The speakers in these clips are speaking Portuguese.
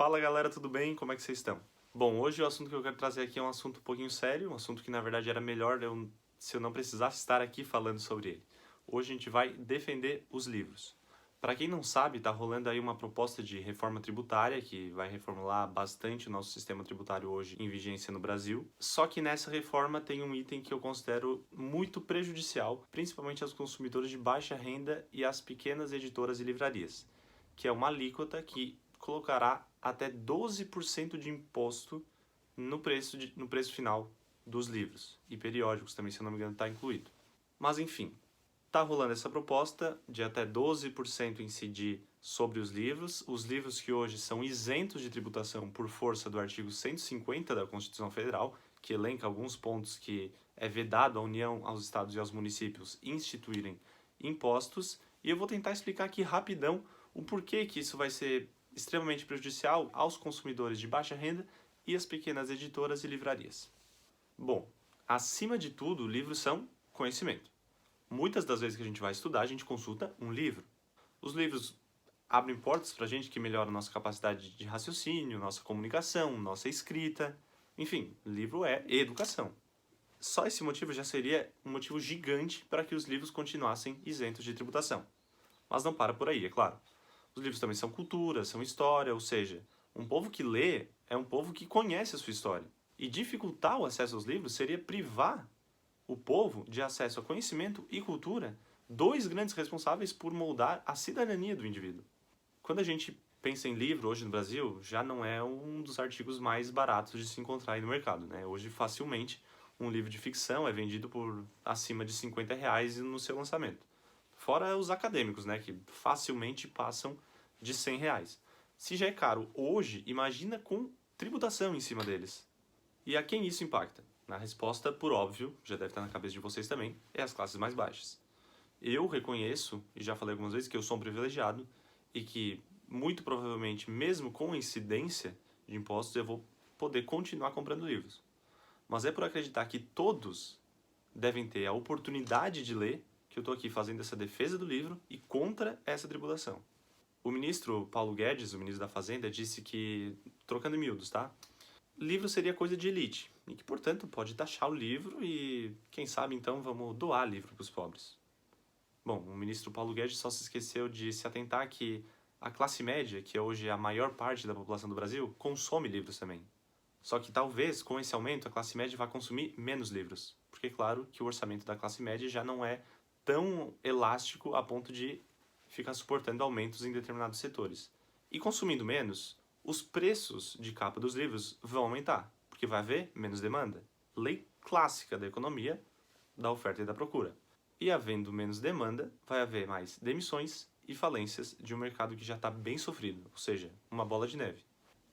Fala galera, tudo bem? Como é que vocês estão? Bom, hoje o assunto que eu quero trazer aqui é um assunto um pouquinho sério, um assunto que na verdade era melhor se eu não precisasse estar aqui falando sobre ele. Hoje a gente vai defender os livros. Para quem não sabe, está rolando aí uma proposta de reforma tributária que vai reformular bastante o nosso sistema tributário hoje em vigência no Brasil. Só que nessa reforma tem um item que eu considero muito prejudicial, principalmente aos consumidores de baixa renda e às pequenas editoras e livrarias, que é uma alíquota que colocará até 12% de imposto no preço final dos livros e periódicos também, se eu não me engano, está incluído. Mas enfim, está rolando essa proposta de até 12% incidir sobre os livros que hoje são isentos de tributação por força do artigo 150 da Constituição Federal, que elenca alguns pontos que é vedado à União, aos estados e aos municípios instituírem impostos, e eu vou tentar explicar aqui rapidão o porquê que isso vai ser extremamente prejudicial aos consumidores de baixa renda e às pequenas editoras e livrarias. Bom, acima de tudo, livros são conhecimento. Muitas das vezes que a gente vai estudar, a gente consulta um livro. Os livros abrem portas para a gente que melhoram nossa capacidade de raciocínio, nossa comunicação, nossa escrita. Enfim, livro é educação. Só esse motivo já seria um motivo gigante para que os livros continuassem isentos de tributação. Mas não para por aí, é claro. Os livros também são cultura, são história, ou seja, um povo que lê é um povo que conhece a sua história. E dificultar o acesso aos livros seria privar o povo de acesso a conhecimento e cultura, dois grandes responsáveis por moldar a cidadania do indivíduo. Quando a gente pensa em livro hoje no Brasil, já não é um dos artigos mais baratos de se encontrar aí no mercado, né? Hoje, facilmente, um livro de ficção é vendido por acima de R$ 50 no seu lançamento. Fora os acadêmicos, né, que facilmente passam de R$ 100. Se já é caro hoje, imagina com tributação em cima deles. E a quem isso impacta? Na resposta, por óbvio, já deve estar na cabeça de vocês também, é as classes mais baixas. Eu reconheço, e já falei algumas vezes, que eu sou um privilegiado e que, muito provavelmente, mesmo com incidência de impostos, eu vou poder continuar comprando livros. Mas é por acreditar que todos devem ter a oportunidade de ler que eu estou aqui fazendo essa defesa do livro e contra essa tributação. O ministro Paulo Guedes, o ministro da Fazenda, disse que, trocando em miúdos, tá? Livro seria coisa de elite e que, portanto, pode taxar o livro e, quem sabe, então, vamos doar livro para os pobres. Bom, o ministro Paulo Guedes só se esqueceu de se atentar que a classe média, que é hoje a maior parte da população do Brasil, consome livros também. Só que talvez, com esse aumento, a classe média vá consumir menos livros. Porque, claro, que o orçamento da classe média já não é tão elástico a ponto de ficar suportando aumentos em determinados setores. E consumindo menos, os preços de capa dos livros vão aumentar, porque vai haver menos demanda. Lei clássica da economia, da oferta e da procura. E havendo menos demanda, vai haver mais demissões e falências de um mercado que já está bem sofrido, ou seja, uma bola de neve.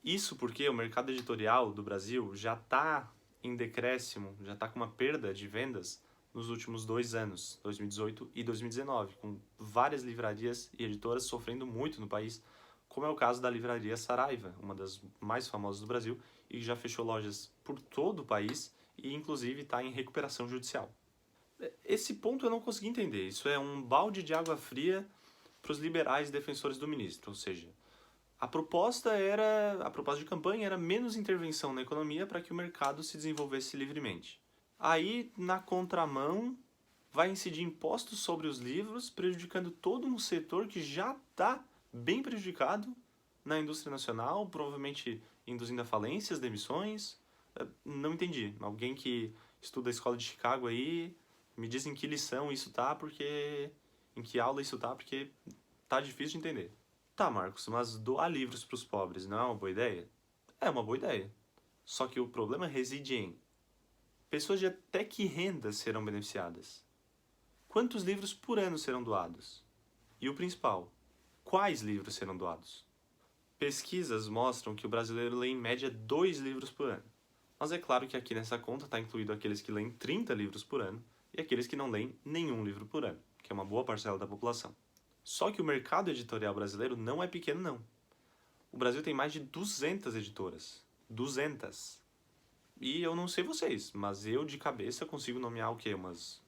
Isso porque o mercado editorial do Brasil já está em decréscimo, já está com uma perda de vendas nos últimos 2 anos, 2018 e 2019, com várias livrarias e editoras sofrendo muito no país, como é o caso da livraria Saraiva, uma das mais famosas do Brasil, e já fechou lojas por todo o país e inclusive está em recuperação judicial. Esse ponto eu não consegui entender, isso é um balde de água fria para os liberais defensores do ministro, ou seja, a proposta de campanha era menos intervenção na economia para que o mercado se desenvolvesse livremente. Aí, na contramão, vai incidir impostos sobre os livros, prejudicando todo um setor que já está bem prejudicado na indústria nacional, provavelmente induzindo a falências, demissões. Não entendi. Alguém que estuda a escola de Chicago aí, me diz em que lição isso tá, porque... em que aula isso tá, porque tá difícil de entender. Tá, Marcos, mas doar livros para os pobres não é uma boa ideia? É uma boa ideia. Só que o problema reside em pessoas de até que renda serão beneficiadas. Quantos livros por ano serão doados? E o principal, quais livros serão doados? Pesquisas mostram que o brasileiro lê em média 2 livros por ano. Mas é claro que aqui nessa conta está incluído aqueles que leem 30 livros por ano e aqueles que não leem nenhum livro por ano, que é uma boa parcela da população. Só que o mercado editorial brasileiro não é pequeno, não. O Brasil tem mais de 200 editoras. 200. E eu não sei vocês, mas eu de cabeça consigo nomear o quê? Umas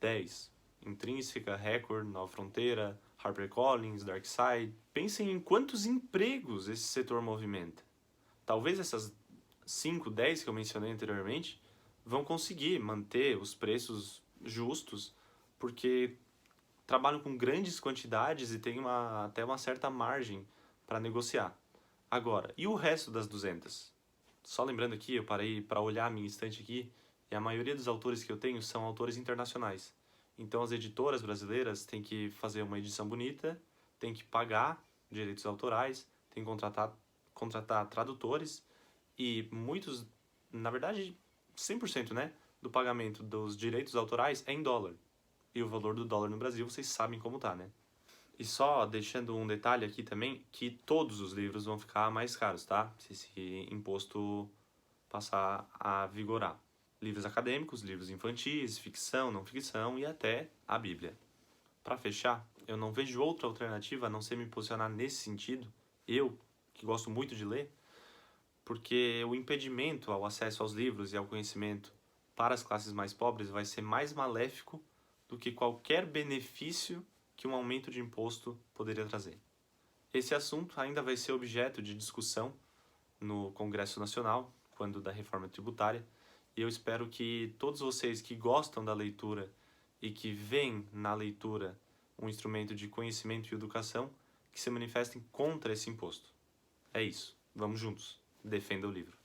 10. Intrínseca, Record, Nova Fronteira, HarperCollins, Darkside. Pensem em quantos empregos esse setor movimenta. Talvez essas 5, 10 que eu mencionei anteriormente vão conseguir manter os preços justos, porque trabalham com grandes quantidades e tem até uma certa margem para negociar. Agora, e o resto das 200? Só lembrando aqui, eu parei para olhar a minha estante aqui, e a maioria dos autores que eu tenho são autores internacionais. Então as editoras brasileiras têm que fazer uma edição bonita, têm que pagar direitos autorais, têm que contratar tradutores, e muitos, na verdade, 100%, né, do pagamento dos direitos autorais é em dólar. E o valor do dólar no Brasil, vocês sabem como tá, né? E só deixando um detalhe aqui também, que todos os livros vão ficar mais caros, tá? Se esse imposto passar a vigorar. Livros acadêmicos, livros infantis, ficção, não ficção e até a Bíblia. Para fechar, eu não vejo outra alternativa a não ser me posicionar nesse sentido, eu, que gosto muito de ler, porque o impedimento ao acesso aos livros e ao conhecimento para as classes mais pobres vai ser mais maléfico do que qualquer benefício que um aumento de imposto poderia trazer. Esse assunto ainda vai ser objeto de discussão no Congresso Nacional, quando da reforma tributária, e eu espero que todos vocês que gostam da leitura e que veem na leitura um instrumento de conhecimento e educação, que se manifestem contra esse imposto. É isso. Vamos juntos. Defenda o livro.